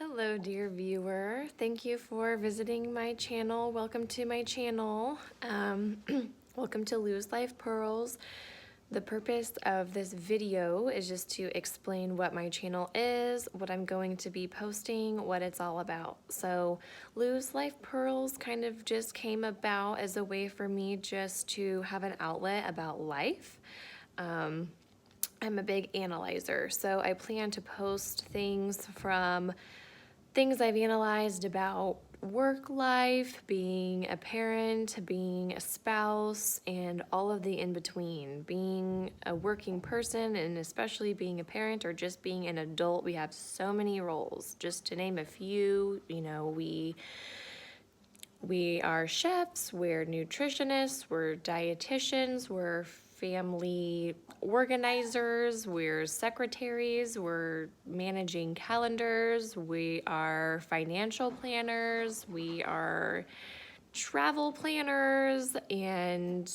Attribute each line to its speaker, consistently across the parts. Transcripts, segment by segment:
Speaker 1: Hello, dear viewer. Thank you for visiting my channel. Welcome to my channel. Welcome to Lose Life Pearls. The purpose of this video is just to explain what my channel is, what I'm going to be posting, what it's all about. So Lose Life Pearls kind of just came about as a way for me just to have an outlet about life. I'm a big analyzer, so I plan to post things from things I've analyzed about work life, being a parent, being a spouse, and all of the in between. Being a working person, and especially being a parent or just being an adult, we have so many roles. Just to name a few, we are chefs, we're nutritionists, we're dietitians, we're family organizers, we're secretaries, we're managing calendars, we are financial planners, we are travel planners, and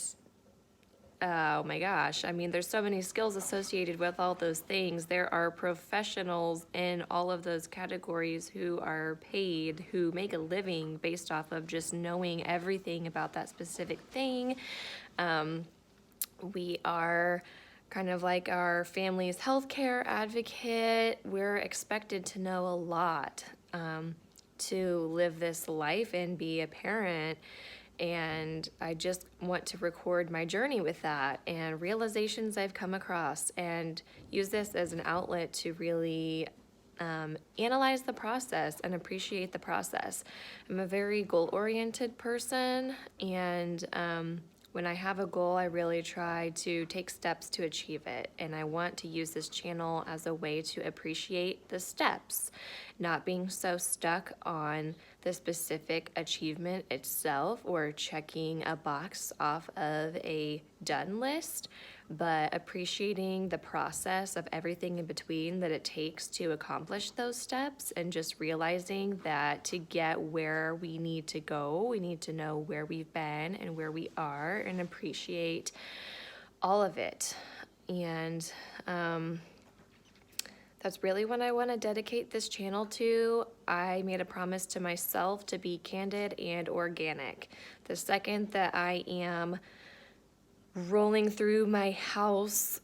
Speaker 1: oh my gosh, I mean, there's so many skills associated with all those things. There are professionals in all of those categories who are paid, who make a living based off of just knowing everything about that specific thing. We are kind of like our family's healthcare advocate. We're expected to know a lot to live this life and be a parent. And I just want to record my journey with that and realizations I've come across and use this as an outlet to really analyze the process and appreciate the process. I'm a very goal-oriented person, and when I have a goal, I really try to take steps to achieve it. And I want to use this channel as a way to appreciate the steps, not being so stuck on the specific achievement itself or checking a box off of a done list, but appreciating the process of everything in between that it takes to accomplish those steps, and just realizing that to get where we need to go, we need to know where we've been and where we are and appreciate all of it. And that's really what I want to dedicate this channel to. I made a promise to myself to be candid and organic. The second that I am rolling through my house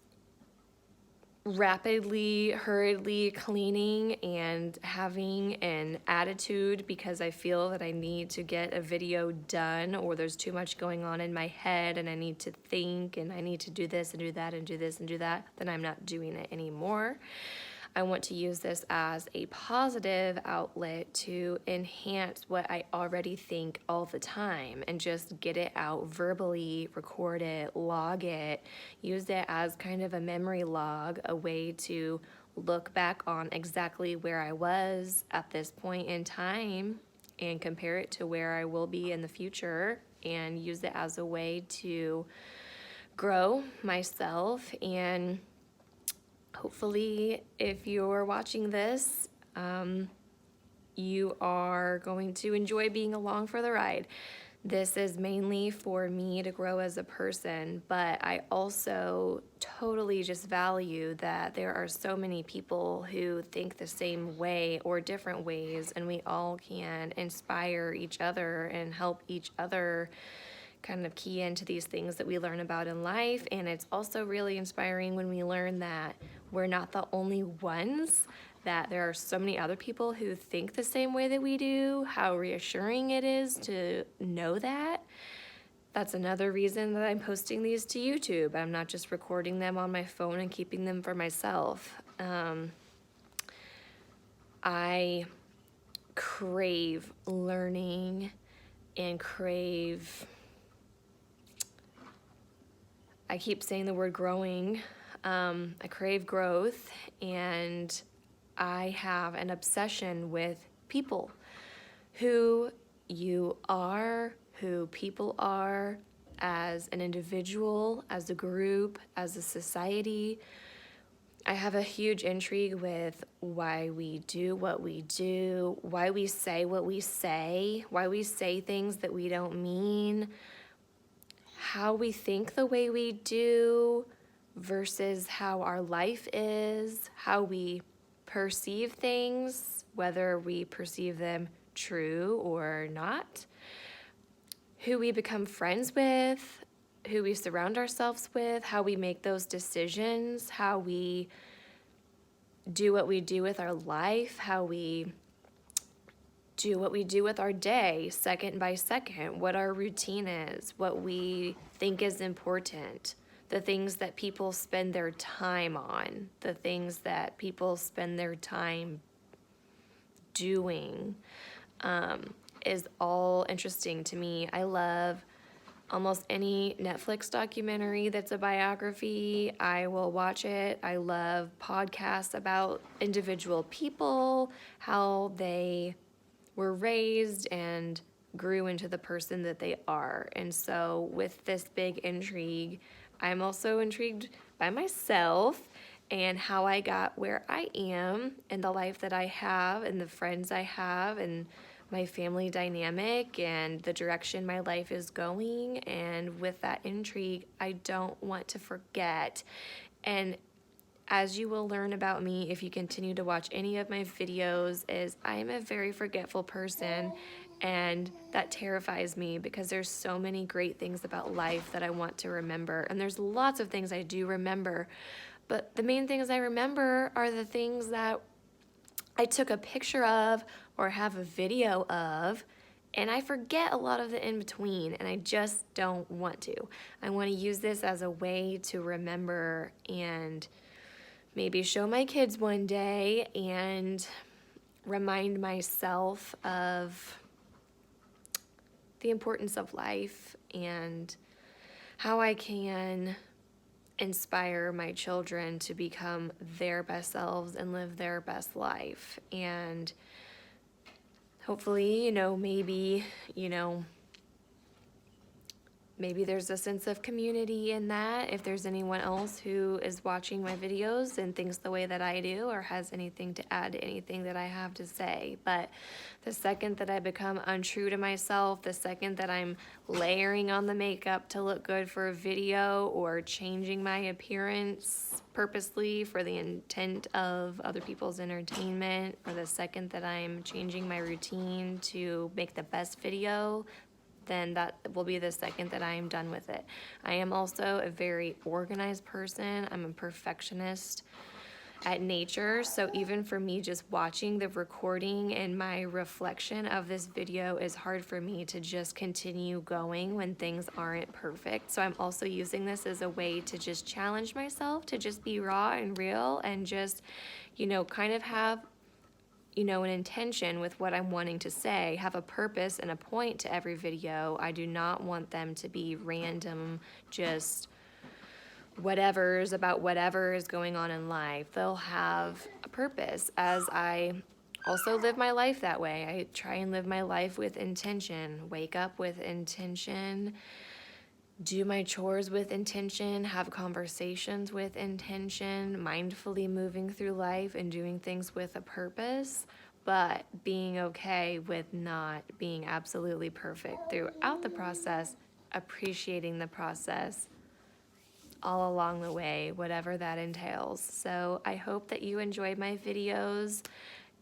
Speaker 1: rapidly, hurriedly cleaning and having an attitude because I feel that I need to get a video done, or there's too much going on in my head and I need to think and I need to do this and do that and do this and do that, then I'm not doing it anymore. I want to use this as a positive outlet to enhance what I already think all the time and just get it out verbally, record it, log it, use it as kind of a memory log, a way to look back on exactly where I was at this point in time and compare it to where I will be in the future, and use it as a way to grow myself. And hopefully, if you're watching this, you are going to enjoy being along for the ride. This is mainly for me to grow as a person, but I also totally just value that there are so many people who think the same way or different ways, and we all can inspire each other and help each other kind of key into these things that we learn about in life. And it's also really inspiring when we learn that we're not the only ones, that there are so many other people who think the same way that we do. How reassuring it is to know that. That's another reason that I'm posting these to YouTube. I'm not just recording them on my phone and keeping them for myself. I crave learning and I keep saying the word growing. I crave growth, and I have an obsession with people. Who you are, who people are as an individual, as a group, as a society. I have a huge intrigue with why we do what we do, why we say what we say, why we say things that we don't mean, how we think the way we do versus how our life is, how we perceive things, whether we perceive them true or not, who we become friends with, who we surround ourselves with, how we make those decisions, how we do what we do with our life, how we do what we do with our day, second by second, what our routine is, what we think is important, the things that people spend their time on, the things that people spend their time doing, is all interesting to me. I love almost any Netflix documentary that's a biography. I will watch it. I love podcasts about individual people, how they were raised and grew into the person that they are. And so with this big intrigue, I'm also intrigued by myself and how I got where I am and the life that I have and the friends I have and my family dynamic and the direction my life is going. And with that intrigue, I don't want to forget. And as you will learn about me if you continue to watch any of my videos, is I am a very forgetful person, and that terrifies me because there's so many great things about life that I want to remember, and there's lots of things I do remember, but the main things I remember are the things that I took a picture of or have a video of, and I forget a lot of the in-between, and I just don't want to. I want to use this as a way to remember and maybe show my kids one day and remind myself of the importance of life and how I can inspire my children to become their best selves and live their best life. And hopefully, maybe there's a sense of community in that. If there's anyone else who is watching my videos and thinks the way that I do or has anything to add to anything that I have to say. But the second that I become untrue to myself, the second that I'm layering on the makeup to look good for a video or changing my appearance purposely for the intent of other people's entertainment, or the second that I'm changing my routine to make the best video, then that will be the second that I am done with it. I am also a very organized person. I'm a perfectionist at nature, so even for me, just watching the recording and my reflection of this video is hard for me to just continue going when things aren't perfect. So I'm also using this as a way to just challenge myself, to just be raw and real and just, kind of have an intention with what I'm wanting to say, have a purpose and a point to every video. I do not want them to be random, just whatever's about whatever is going on in life. They'll have a purpose, as I also live my life that way. I try and live my life with intention, wake up with intention, do my chores with intention, have conversations with intention, mindfully moving through life and doing things with a purpose, but being okay with not being absolutely perfect throughout the process, appreciating the process all along the way, whatever that entails. So I hope that you enjoy my videos,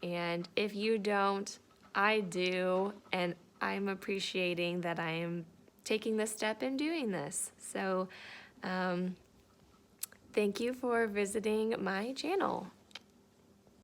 Speaker 1: and if you don't, I do, and I'm appreciating that I am taking this step and doing this. So thank you for visiting my channel.